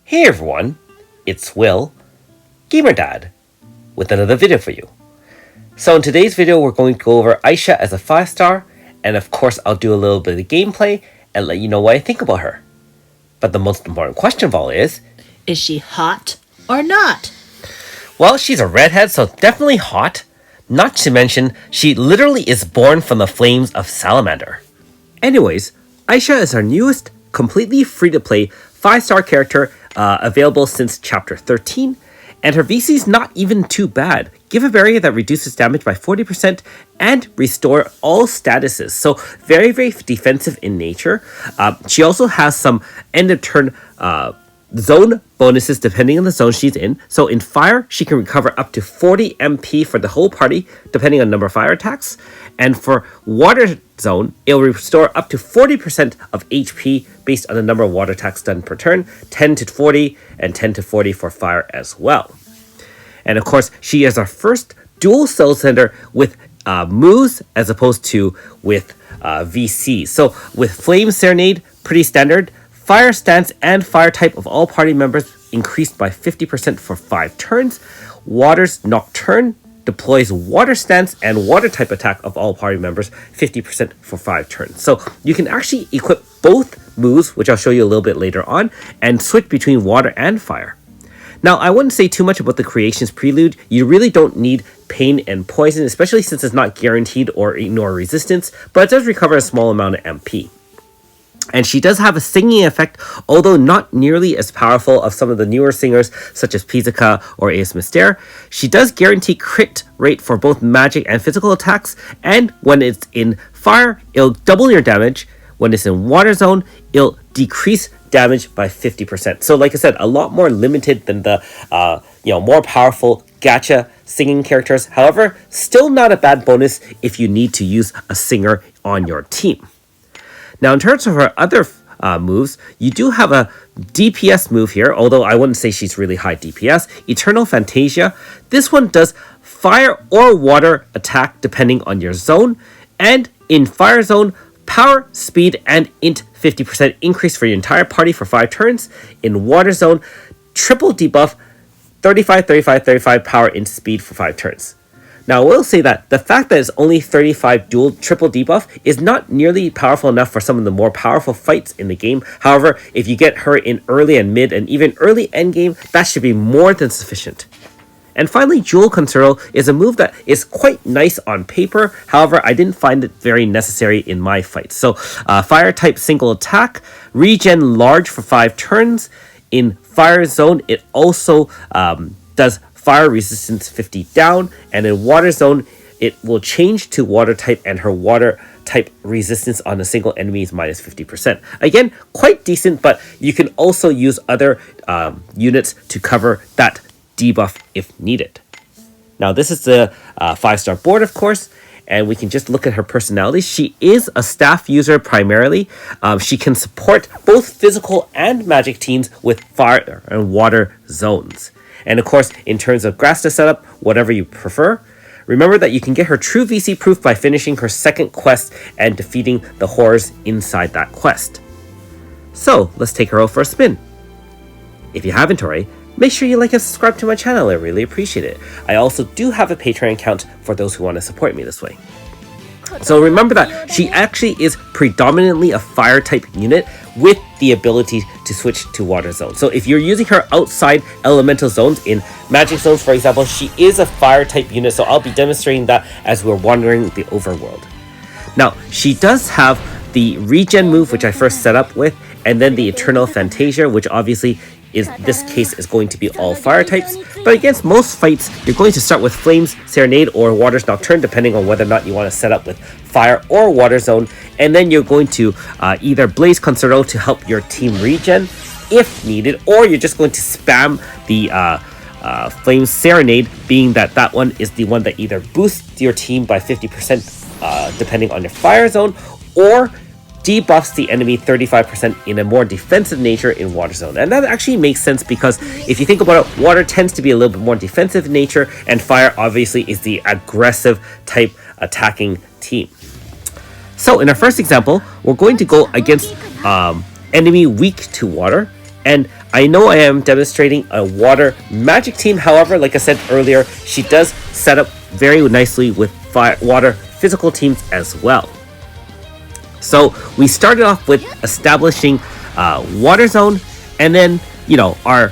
Hey everyone, it's Will, Gamer Dad, with another video for you. So in today's video, we're going to go over Aisha as a 5-star, and of course I'll do a little bit of gameplay and let you know what I think about her. But the most important question of all is she hot or not? Well, she's a redhead, so definitely hot. Not to mention, she literally is born from the flames of Salamander. Anyways, Aisha is our newest, completely free-to-play 5-star character available since Chapter 13, and her VC is not even too bad. Give a barrier that reduces damage by 40% and restore all statuses, so very, very defensive in nature. She also has some end-of-turn zone bonuses depending on the zone she's in. So in fire, she can recover up to 40 MP for the whole party, depending on number of fire attacks. And for water zone, it'll restore up to 40% of HP based on the number of water attacks done per turn, 10 to 40 and 10 to 40 for fire as well. And of course, she is our first dual cell sender with moves as opposed to with VC. So with Flame Serenade, pretty standard. Fire stance and fire type of all party members increased by 50% for 5 turns. Water's Nocturne deploys water stance and water type attack of all party members 50% for 5 turns. So you can actually equip both moves, which I'll show you a little bit later on, and switch between water and fire. Now, I wouldn't say too much about the Creations Prelude. You really don't need Pain and Poison, especially since it's not guaranteed or ignore resistance, but it does recover a small amount of MP. And she does have a singing effect, although not nearly as powerful of some of the newer singers such as Pizzica or Ace Mystere. She does guarantee crit rate for both magic and physical attacks, and when it's in fire, it'll double your damage. When it's in water zone, it'll decrease damage by 50%. So like I said, a lot more limited than the more powerful gacha singing characters. However, still not a bad bonus if you need to use a singer on your team. Now, in terms of her other moves, you do have a DPS move here, although I wouldn't say she's really high DPS. Eternal Fantasia. This one does fire or water attack depending on your zone. And in fire zone, power, speed, and int 50% increase for your entire party for 5 turns. In water zone, triple debuff, 35, 35, 35 power, int, speed for 5 turns. Now, I will say that the fact that it's only 35 dual triple debuff is not nearly powerful enough for some of the more powerful fights in the game. However, if you get her in early and mid and even early endgame, that should be more than sufficient. And finally, Jewel Concerto is a move that is quite nice on paper. However, I didn't find it very necessary in my fights. So, fire type single attack, regen large for 5 turns. In fire zone, it also does fire resistance 50 down, and in water zone it will change to water type, and her water type resistance on a single enemy is minus 50%. Again, quite decent, but you can also use other units to cover that debuff if needed. Now, this is the 5-star board, of course, and we can just look at her personality. She is a staff user primarily. She can support both physical and magic teams with fire and water zones. And of course, in terms of Grasta setup, whatever you prefer. Remember that you can get her true VC proof by finishing her second quest and defeating the horrors inside that quest. So, let's take her out for a spin. If you haven't already, make sure you like and subscribe to my channel. I really appreciate it. I also do have a Patreon account for those who want to support me this way. So remember that she actually is predominantly a fire type unit with the ability to switch to water zone. So if you're using her outside elemental zones, in magic zones for example, she is a fire type unit, so I'll be demonstrating that as we're wandering the overworld. Now, she does have the regen move, which I first set up with, and then the Eternal Fantasia, which obviously this case is going to be all fire types. But against most fights, you're going to start with Flames Serenade or Water's Nocturne, depending on whether or not you want to set up with fire or water zone. And then you're going to either Blaze Concerto to help your team regen if needed, or you're just going to spam the Flames Serenade, being that one is the one that either boosts your team by 50% depending on your fire zone, or debuffs the enemy 35% in a more defensive nature in water zone. And that actually makes sense because if you think about it, water tends to be a little bit more defensive in nature, and fire obviously is the aggressive type attacking team. So in our first example, we're going to go against enemy weak to water, and I know I am demonstrating a water magic team. However, like I said earlier, she does set up very nicely with water physical teams as well. So we started off with establishing Water Zone, and then, our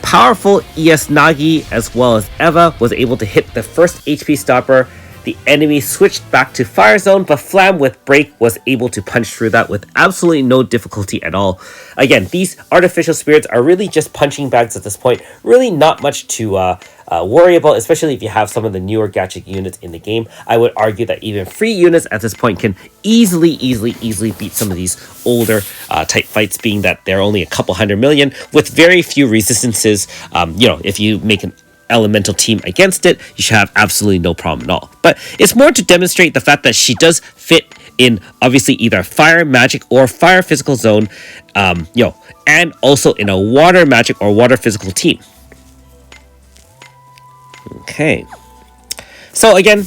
powerful ES Nagi as well as Eva was able to hit the first HP stopper. The enemy switched back to Fire Zone, but Flam with Break was able to punch through that with absolutely no difficulty at all. Again, these artificial spirits are really just punching bags at this point. Really not much to worry about, especially if you have some of the newer gacha units in the game. I would argue that even free units at this point can easily beat some of these older type fights, being that they're only a couple 100 million with very few resistances. If you make an elemental team against it, you should have absolutely no problem at all. But it's more to demonstrate the fact that she does fit in obviously either fire magic or fire physical zone, and also in a water magic or water physical team. Okay, so again,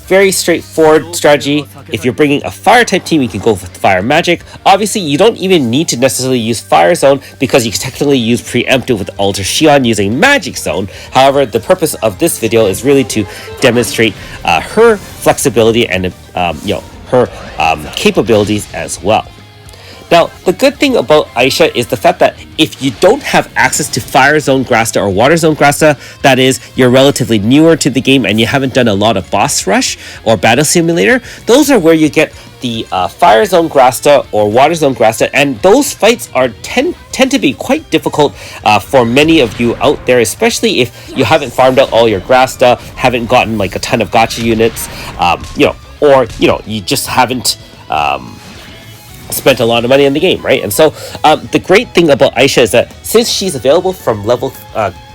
very straightforward strategy. If you're bringing a fire type team, you can go with fire magic. Obviously, you don't even need to necessarily use fire zone because you can technically use preemptive with Alter Shion using magic zone. However, the purpose of this video is really to demonstrate her flexibility and her capabilities as well. Now, the good thing about Aisha is the fact that if you don't have access to Fire Zone Grasta or Water Zone Grasta, that is, you're relatively newer to the game and you haven't done a lot of Boss Rush or Battle Simulator, those are where you get the Fire Zone Grasta or Water Zone Grasta, and those fights tend to be quite difficult for many of you out there, especially if you haven't farmed out all your Grasta, haven't gotten like a ton of gacha units, or you just haven't spent a lot of money in the game, right? And so the great thing about Aisha is that since she's available from level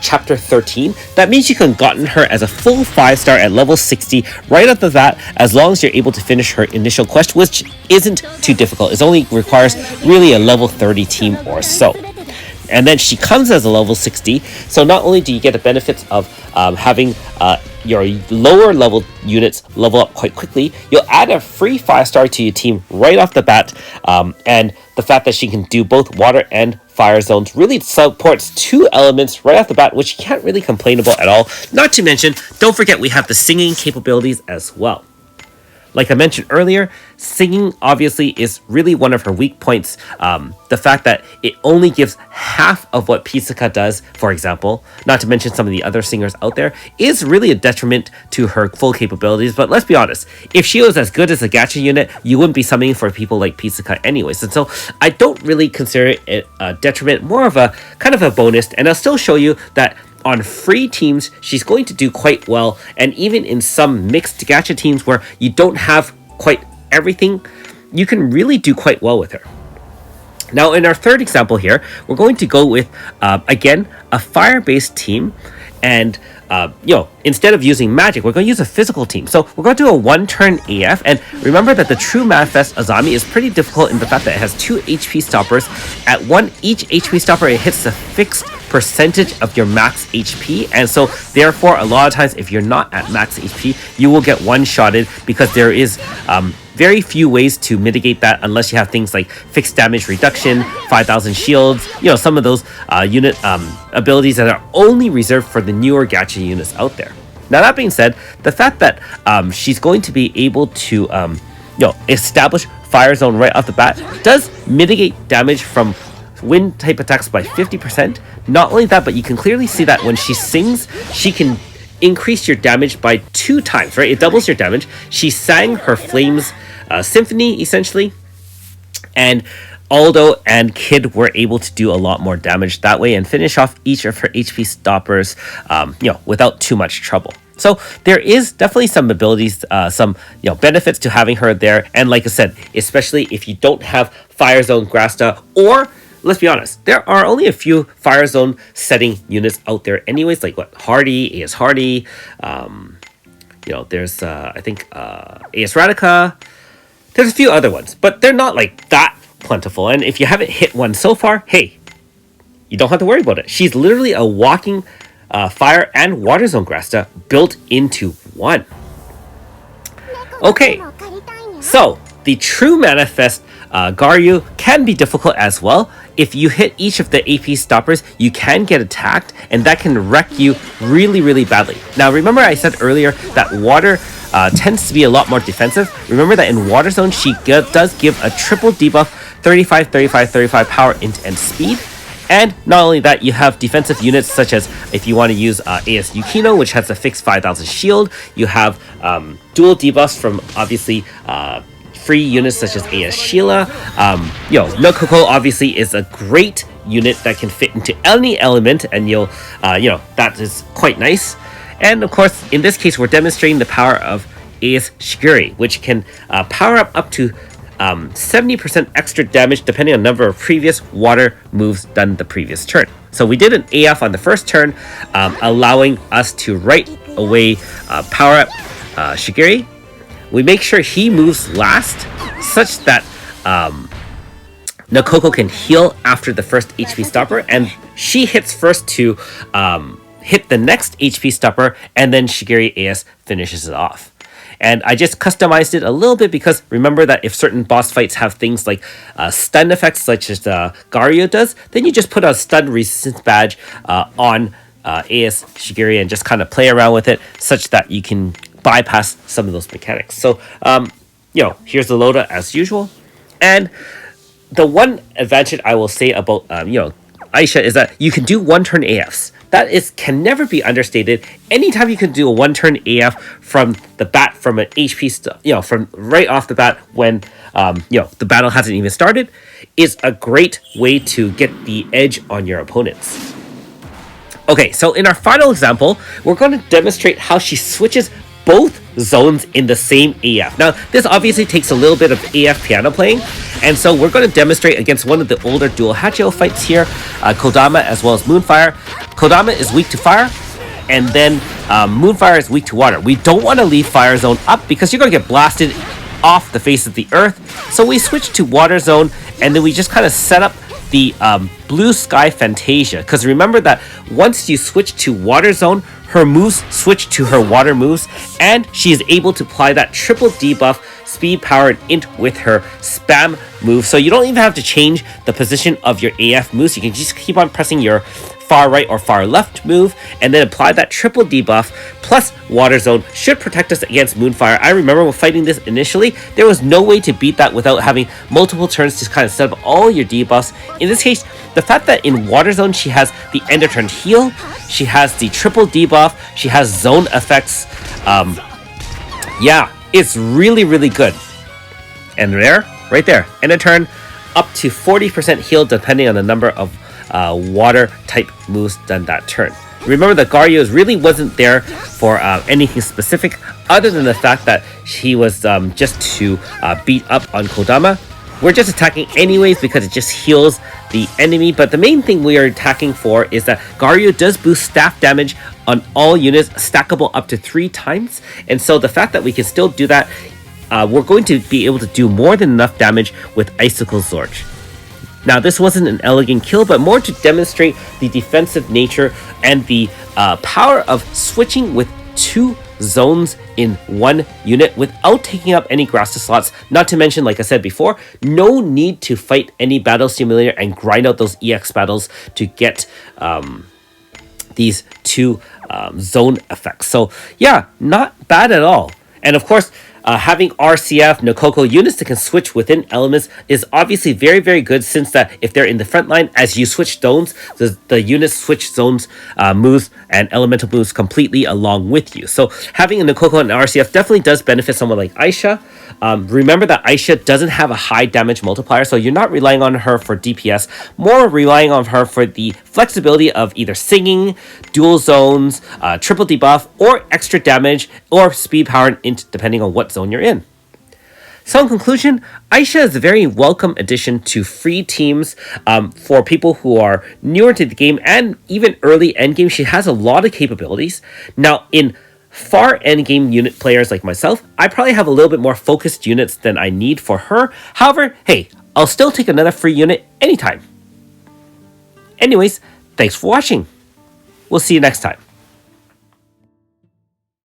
chapter 13, that means you can gotten her as a full 5-star at level 60 right off the bat, as long as you're able to finish her initial quest, which isn't too difficult. It only requires really a level 30 team or so. And then she comes as a level 60, so not only do you get the benefits of having your lower level units level up quite quickly, you'll add a free 5-star to your team right off the bat, and the fact that she can do both water and fire zones really supports 2 elements right off the bat, which you can't really complain about at all. Not to mention, don't forget we have the singing capabilities as well. Like I mentioned earlier, singing obviously is really one of her weak points. The fact that it only gives half of what Pizzica does, for example, not to mention some of the other singers out there, is really a detriment to her full capabilities. But let's be honest, if she was as good as a gacha unit, you wouldn't be summoning for people like Pizzica anyways. And so I don't really consider it a detriment, more of a kind of a bonus. And I'll still show you that on free teams, she's going to do quite well, and even in some mixed gacha teams where you don't have quite everything, you can really do quite well with her. Now, in our third example here, we're going to go with, again, a fire-based team, and instead of using magic, we're going to use a physical team. So we're going to do a 1-turn AF, and remember that the True Manifest Azami is pretty difficult in the fact that it has 2 HP stoppers. At each HP stopper, it hits a fixed percentage of your max HP, and so therefore a lot of times if you're not at max HP, you will get one-shotted, because there is very few ways to mitigate that unless you have things like fixed damage reduction, 5,000 shields, some of those unit abilities that are only reserved for the newer gacha units out there. Now, that being said, the fact that she's going to be able to establish Fire Zone right off the bat does mitigate damage from wind type attacks by 50%. Not only that, but you can clearly see that when she sings, she can increase your damage by 2 times, right? It doubles your damage. She sang her Flames Symphony, essentially, and Aldo and Kid were able to do a lot more damage that way and finish off each of her HP stoppers, without too much trouble. So there is definitely some abilities, some benefits to having her there. And like I said, especially if you don't have Fire Zone Grasta, or let's be honest, there are only a few Fire Zone setting units out there anyways, like Hardy, AS Hardy, there's I think AS Radica, there's a few other ones, but they're not like that plentiful. And if you haven't hit one so far, hey, you don't have to worry about it. She's literally a walking Fire and Water Zone Grasta built into one. Okay, so the True Manifest Garyu can be difficult as well. if you hit each of the AP stoppers, you can get attacked, and that can wreck you really, really badly. Now, remember I said earlier that water tends to be a lot more defensive. Remember that in Water Zone, she does give a triple debuff, 35, 35, 35 power, int, and speed. And not only that, you have defensive units such as if you want to use AS Yukino, which has a fixed 5,000 shield. You have dual debuffs from obviously free units such as AS Sheila. No Coco obviously is a great unit that can fit into any element, and that is quite nice. And of course, in this case, we're demonstrating the power of AS Shiguri, which can power up to 70% extra damage depending on number of previous water moves done the previous turn. So we did an AF on the first turn, allowing us to right away power up Shiguri. We make sure he moves last, such that Nakoko can heal after the first HP stopper, and she hits first to hit the next HP stopper, and then Shiguri AS finishes it off. And I just customized it a little bit because remember that if certain boss fights have things like stun effects, such as Gario does, then you just put a stun resistance badge on AS Shiguri and just kind of play around with it such that you can bypass some of those mechanics. So, here's the loadout as usual. And the one advantage I will say about, Aisha is that you can do one-turn AFs. That can never be understated. Anytime you can do a one-turn AF from the bat, from an HP, from right off the bat when, the battle hasn't even started, is a great way to get the edge on your opponents. Okay, so in our final example, we're going to demonstrate how she switches both zones in the same AF. Now, this obviously takes a little bit of AF piano playing, and so we're going to demonstrate against one of the older dual Hachio fights here, Kodama as well as Moonfire. Kodama is weak to fire, and then Moonfire is weak to water. We don't want to leave Fire Zone up because you're going to get blasted off the face of the earth. So we switch to Water Zone, and then we just kind of set up the Blue Sky Fantasia. Because remember that once you switch to Water Zone, her moves switch to her water moves, and she is able to apply that triple debuff, speed, power, and int with her spam move. So you don't even have to change the position of your AF moves. You can just keep on pressing your far right or far left move, and then apply that triple debuff plus Water Zone should protect us against Moonfire. I remember when fighting this initially, there was no way to beat that without having multiple turns to kind of set up all your debuffs. In this case, the fact that in Water Zone she has the end of turn heal, she has the triple debuff, she has zone effects, it's really, really good. And right there, end of turn, up to 40% heal depending on the number of water type moves done that turn. Remember that Gario really wasn't there for anything specific other than the fact that he was just to beat up on Kodama. We're just attacking anyways because it just heals the enemy, but the main thing we are attacking for is that Gario does boost staff damage on all units, stackable up to 3 times, and so the fact that we can still do that, we're going to be able to do more than enough damage with Icicle Zorch. Now, this wasn't an elegant kill, but more to demonstrate the defensive nature and the power of switching with 2 zones in one unit without taking up any Grasta slots. Not to mention, like I said before, no need to fight any battle simulator and grind out those EX battles to get these 2 zone effects. So yeah, not bad at all. And of course, having RCF, Nakoko units that can switch within elements is obviously very, very good, since that if they're in the front line, as you switch zones, the units switch zones, moves, and elemental moves completely along with you. So having a Nakoko and RCF definitely does benefit someone like Aisha. Remember that Aisha doesn't have a high damage multiplier, so you're not relying on her for DPS, more relying on her for the flexibility of either singing, dual zones, triple debuff, or extra damage, or speed, power, and int, depending on what zone you're in. So in conclusion, Aisha is a very welcome addition to free teams for people who are newer to the game and even early endgame. She has a lot of capabilities. Now, in far endgame unit players like myself, I probably have a little bit more focused units than I need for her. However, hey, I'll still take another free unit anytime. Anyways, thanks for watching. We'll see you next time.